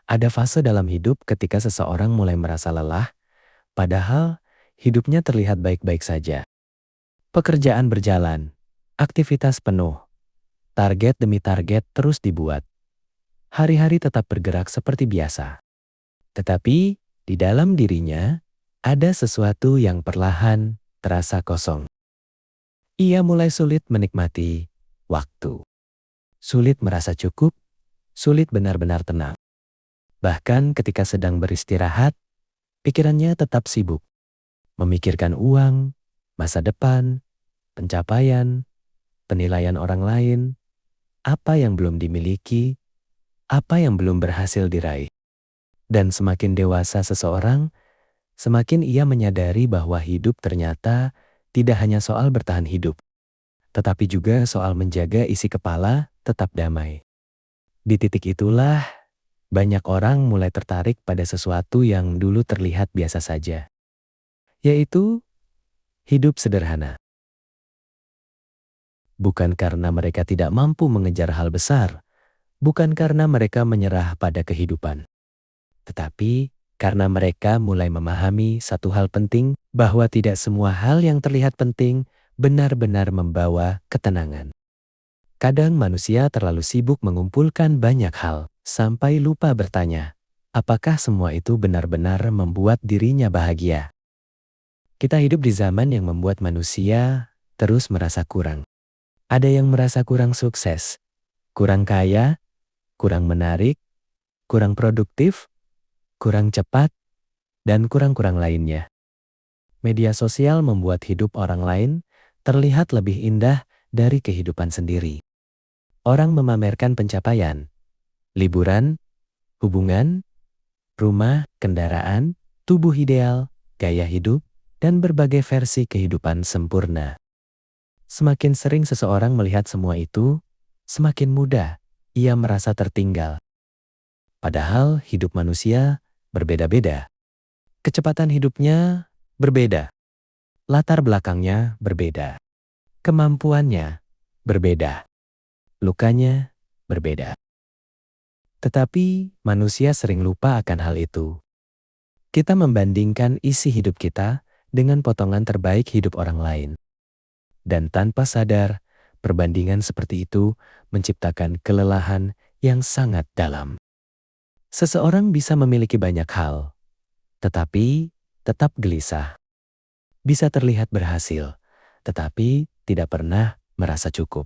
Ada fase dalam hidup ketika seseorang mulai merasa lelah, padahal hidupnya terlihat baik-baik saja. Pekerjaan berjalan, aktivitas penuh, target demi target terus dibuat. Hari-hari tetap bergerak seperti biasa. Tetapi di dalam dirinya ada sesuatu yang perlahan terasa kosong. Ia mulai sulit menikmati waktu. Sulit merasa cukup, sulit benar-benar tenang. Bahkan ketika sedang beristirahat, pikirannya tetap sibuk. Memikirkan uang, masa depan, pencapaian, penilaian orang lain, apa yang belum dimiliki, apa yang belum berhasil diraih. Dan semakin dewasa seseorang, semakin ia menyadari bahwa hidup ternyata tidak hanya soal bertahan hidup, tetapi juga soal menjaga isi kepala tetap damai. Di titik itulah, banyak orang mulai tertarik pada sesuatu yang dulu terlihat biasa saja, yaitu hidup sederhana. Bukan karena mereka tidak mampu mengejar hal besar, bukan karena mereka menyerah pada kehidupan, tetapi karena mereka mulai memahami satu hal penting, bahwa tidak semua hal yang terlihat penting benar-benar membawa ketenangan. Kadang manusia terlalu sibuk mengumpulkan banyak hal, sampai lupa bertanya, apakah semua itu benar-benar membuat dirinya bahagia? Kita hidup di zaman yang membuat manusia terus merasa kurang. Ada yang merasa kurang sukses, kurang kaya, kurang menarik, kurang produktif, kurang cepat, dan kurang-kurang lainnya. Media sosial membuat hidup orang lain terlihat lebih indah dari kehidupan sendiri. Orang memamerkan pencapaian, liburan, hubungan, rumah, kendaraan, tubuh ideal, gaya hidup, dan berbagai versi kehidupan sempurna. Semakin sering seseorang melihat semua itu, semakin mudah ia merasa tertinggal. Padahal hidup manusia berbeda-beda. Kecepatan hidupnya berbeda. Latar belakangnya berbeda. Kemampuannya berbeda. Lukanya berbeda. Tetapi manusia sering lupa akan hal itu. Kita membandingkan isi hidup kita dengan potongan terbaik hidup orang lain. Dan tanpa sadar, perbandingan seperti itu menciptakan kelelahan yang sangat dalam. Seseorang bisa memiliki banyak hal, tetapi tetap gelisah. Bisa terlihat berhasil, tetapi tidak pernah merasa cukup.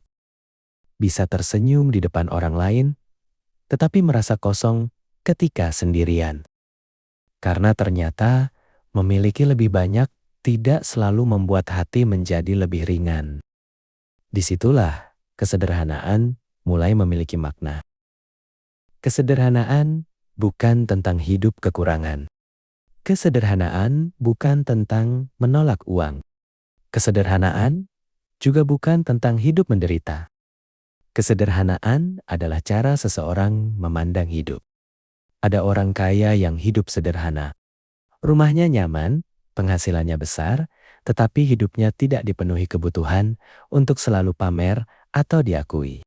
Bisa tersenyum di depan orang lain, tetapi merasa kosong ketika sendirian. Karena ternyata memiliki lebih banyak tidak selalu membuat hati menjadi lebih ringan. Disitulah kesederhanaan mulai memiliki makna. Kesederhanaan bukan tentang hidup kekurangan. Kesederhanaan bukan tentang menolak uang. Kesederhanaan juga bukan tentang hidup menderita. Kesederhanaan adalah cara seseorang memandang hidup. Ada orang kaya yang hidup sederhana. Rumahnya nyaman, penghasilannya besar, tetapi hidupnya tidak dipenuhi kebutuhan untuk selalu pamer atau diakui.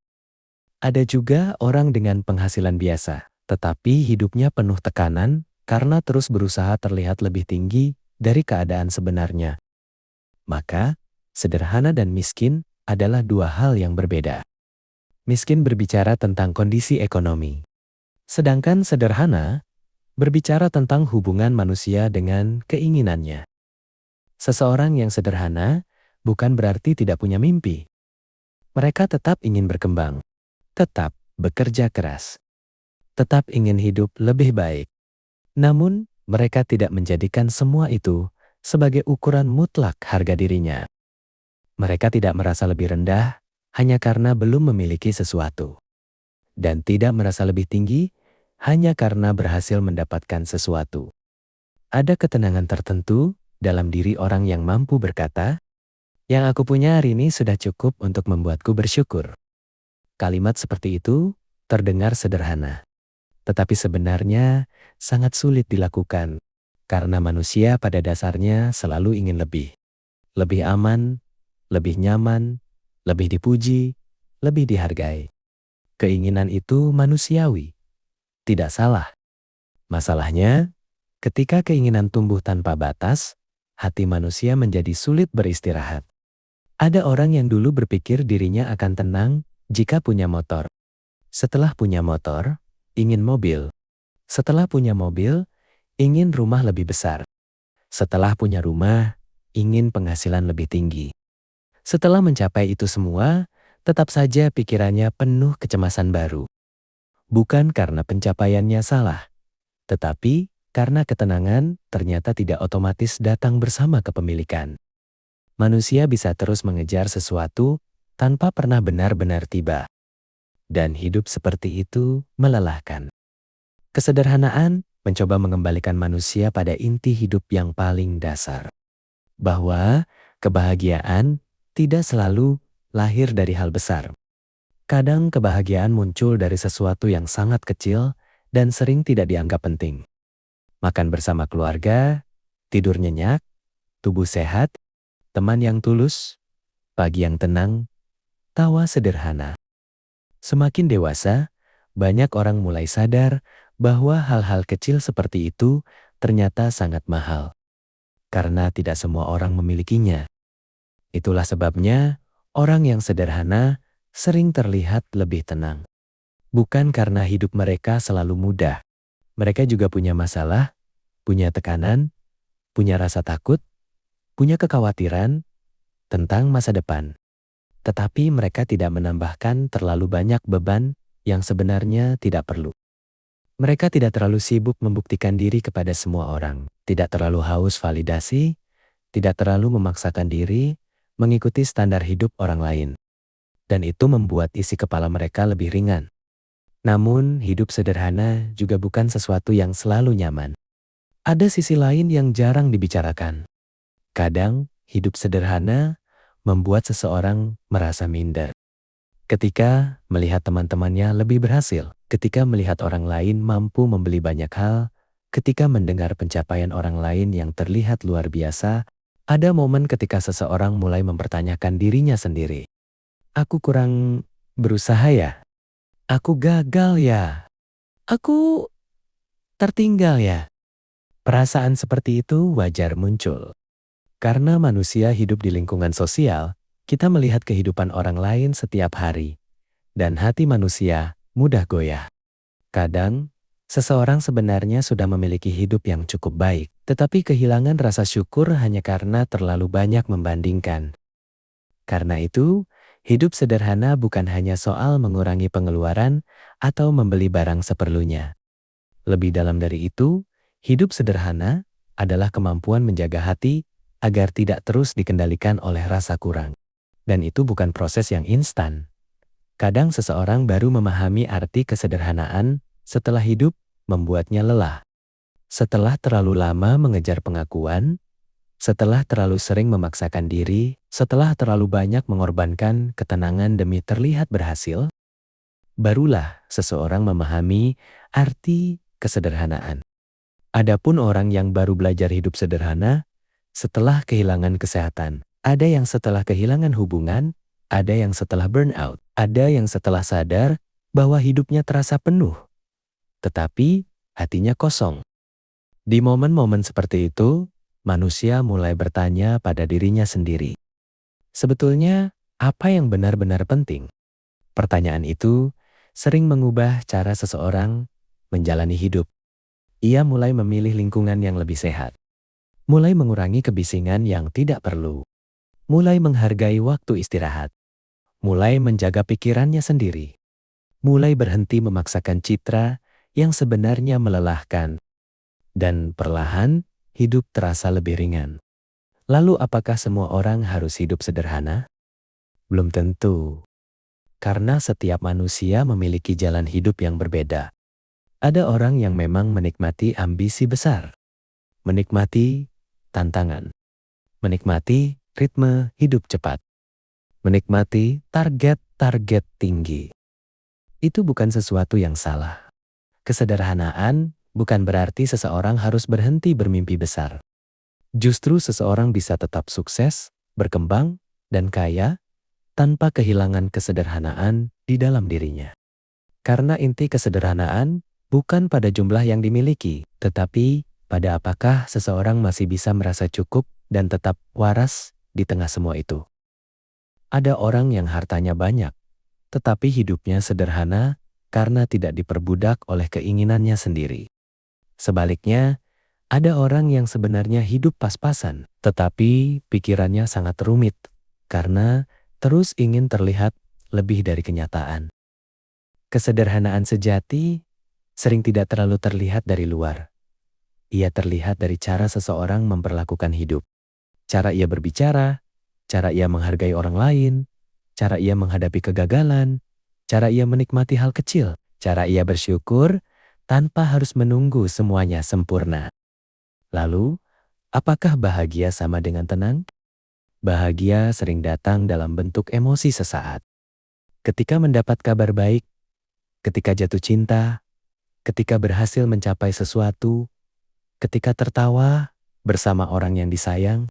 Ada juga orang dengan penghasilan biasa, tetapi hidupnya penuh tekanan karena terus berusaha terlihat lebih tinggi dari keadaan sebenarnya. Maka, sederhana dan miskin adalah dua hal yang berbeda. Miskin berbicara tentang kondisi ekonomi. Sedangkan sederhana berbicara tentang hubungan manusia dengan keinginannya. Seseorang yang sederhana bukan berarti tidak punya mimpi. Mereka tetap ingin berkembang, tetap bekerja keras, tetap ingin hidup lebih baik. Namun, mereka tidak menjadikan semua itu sebagai ukuran mutlak harga dirinya. Mereka tidak merasa lebih rendah hanya karena belum memiliki sesuatu. Dan tidak merasa lebih tinggi hanya karena berhasil mendapatkan sesuatu. Ada ketenangan tertentu dalam diri orang yang mampu berkata, "Yang aku punya hari ini sudah cukup untuk membuatku bersyukur." Kalimat seperti itu terdengar sederhana, tetapi sebenarnya sangat sulit dilakukan karena manusia pada dasarnya selalu ingin lebih. Lebih aman, lebih nyaman, lebih dipuji, lebih dihargai. Keinginan itu manusiawi, tidak salah. Masalahnya, ketika keinginan tumbuh tanpa batas, hati manusia menjadi sulit beristirahat. Ada orang yang dulu berpikir dirinya akan tenang jika punya motor. Setelah punya motor, ingin mobil. Setelah punya mobil, ingin rumah lebih besar. Setelah punya rumah, ingin penghasilan lebih tinggi. Setelah mencapai itu semua, tetap saja pikirannya penuh kecemasan baru. Bukan karena pencapaiannya salah, tetapi karena ketenangan ternyata tidak otomatis datang bersama kepemilikan. Manusia bisa terus mengejar sesuatu tanpa pernah benar-benar tiba. Dan hidup seperti itu melelahkan. Kesederhanaan mencoba mengembalikan manusia pada inti hidup yang paling dasar. Bahwa kebahagiaan tidak selalu lahir dari hal besar. Kadang kebahagiaan muncul dari sesuatu yang sangat kecil dan sering tidak dianggap penting. Makan bersama keluarga, tidur nyenyak, tubuh sehat, teman yang tulus, pagi yang tenang, tawa sederhana. Semakin dewasa, banyak orang mulai sadar bahwa hal-hal kecil seperti itu ternyata sangat mahal. Karena tidak semua orang memilikinya. Itulah sebabnya orang yang sederhana sering terlihat lebih tenang. Bukan karena hidup mereka selalu mudah. Mereka juga punya masalah, punya tekanan, punya rasa takut, punya kekhawatiran tentang masa depan. Tetapi mereka tidak menambahkan terlalu banyak beban yang sebenarnya tidak perlu. Mereka tidak terlalu sibuk membuktikan diri kepada semua orang, tidak terlalu haus validasi, tidak terlalu memaksakan diri mengikuti standar hidup orang lain. Dan itu membuat isi kepala mereka lebih ringan. Namun, hidup sederhana juga bukan sesuatu yang selalu nyaman. Ada sisi lain yang jarang dibicarakan. Kadang, hidup sederhana membuat seseorang merasa minder. Ketika melihat teman-temannya lebih berhasil, ketika melihat orang lain mampu membeli banyak hal, ketika mendengar pencapaian orang lain yang terlihat luar biasa, ada momen ketika seseorang mulai mempertanyakan dirinya sendiri. Aku kurang berusaha ya? Aku gagal ya? Aku tertinggal ya? Perasaan seperti itu wajar muncul. Karena manusia hidup di lingkungan sosial, kita melihat kehidupan orang lain setiap hari. Dan hati manusia mudah goyah. Kadang, seseorang sebenarnya sudah memiliki hidup yang cukup baik, tetapi kehilangan rasa syukur hanya karena terlalu banyak membandingkan. Karena itu, hidup sederhana bukan hanya soal mengurangi pengeluaran atau membeli barang seperlunya. Lebih dalam dari itu, hidup sederhana adalah kemampuan menjaga hati agar tidak terus dikendalikan oleh rasa kurang. Dan itu bukan proses yang instan. Kadang seseorang baru memahami arti kesederhanaan setelah hidup membuatnya lelah. Setelah terlalu lama mengejar pengakuan, setelah terlalu sering memaksakan diri, setelah terlalu banyak mengorbankan ketenangan demi terlihat berhasil, barulah seseorang memahami arti kesederhanaan. Adapun orang yang baru belajar hidup sederhana, setelah kehilangan kesehatan, ada yang setelah kehilangan hubungan, ada yang setelah burnout, ada yang setelah sadar bahwa hidupnya terasa penuh, tetapi hatinya kosong. Di momen-momen seperti itu, manusia mulai bertanya pada dirinya sendiri. Sebetulnya, apa yang benar-benar penting? Pertanyaan itu sering mengubah cara seseorang menjalani hidup. Ia mulai memilih lingkungan yang lebih sehat. Mulai mengurangi kebisingan yang tidak perlu. Mulai menghargai waktu istirahat. Mulai menjaga pikirannya sendiri. Mulai berhenti memaksakan citra yang sebenarnya melelahkan. Dan perlahan, hidup terasa lebih ringan. Lalu apakah semua orang harus hidup sederhana? Belum tentu. Karena setiap manusia memiliki jalan hidup yang berbeda. Ada orang yang memang menikmati ambisi besar. Menikmati tantangan. Menikmati ritme hidup cepat. Menikmati target-target tinggi. Itu bukan sesuatu yang salah. Kesederhanaan bukan berarti seseorang harus berhenti bermimpi besar. Justru seseorang bisa tetap sukses, berkembang, dan kaya tanpa kehilangan kesederhanaan di dalam dirinya. Karena inti kesederhanaan bukan pada jumlah yang dimiliki, tetapi pada apakah seseorang masih bisa merasa cukup dan tetap waras di tengah semua itu. Ada orang yang hartanya banyak, tetapi hidupnya sederhana karena tidak diperbudak oleh keinginannya sendiri. Sebaliknya, ada orang yang sebenarnya hidup pas-pasan, tetapi pikirannya sangat rumit karena terus ingin terlihat lebih dari kenyataan. Kesederhanaan sejati sering tidak terlalu terlihat dari luar. Ia terlihat dari cara seseorang memperlakukan hidup. Cara ia berbicara, cara ia menghargai orang lain, cara ia menghadapi kegagalan, cara ia menikmati hal kecil, cara ia bersyukur tanpa harus menunggu semuanya sempurna. Lalu, apakah bahagia sama dengan tenang? Bahagia sering datang dalam bentuk emosi sesaat. Ketika mendapat kabar baik, ketika jatuh cinta, ketika berhasil mencapai sesuatu, ketika tertawa bersama orang yang disayang,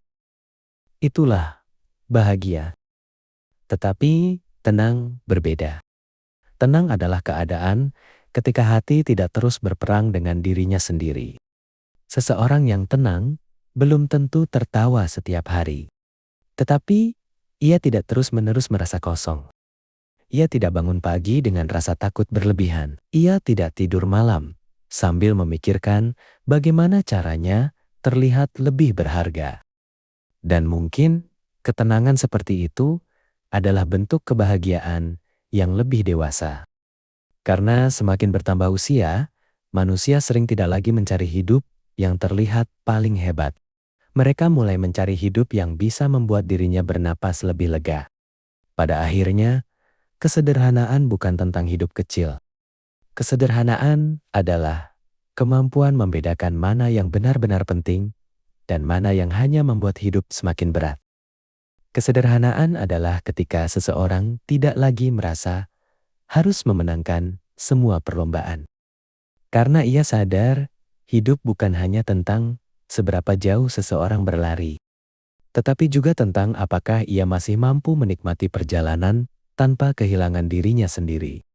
itulah bahagia. Tetapi tenang berbeda. Tenang adalah keadaan ketika hati tidak terus berperang dengan dirinya sendiri. Seseorang yang tenang belum tentu tertawa setiap hari. Tetapi ia tidak terus-menerus merasa kosong. Ia tidak bangun pagi dengan rasa takut berlebihan. Ia tidak tidur malam sambil memikirkan bagaimana caranya terlihat lebih berharga. Dan mungkin ketenangan seperti itu adalah bentuk kebahagiaan yang lebih dewasa. Karena semakin bertambah usia, manusia sering tidak lagi mencari hidup yang terlihat paling hebat. Mereka mulai mencari hidup yang bisa membuat dirinya bernapas lebih lega. Pada akhirnya, kesederhanaan bukan tentang hidup kecil. Kesederhanaan adalah kemampuan membedakan mana yang benar-benar penting dan mana yang hanya membuat hidup semakin berat. Kesederhanaan adalah ketika seseorang tidak lagi merasa harus memenangkan semua perlombaan. Karena ia sadar, hidup bukan hanya tentang seberapa jauh seseorang berlari, tetapi juga tentang apakah ia masih mampu menikmati perjalanan tanpa kehilangan dirinya sendiri.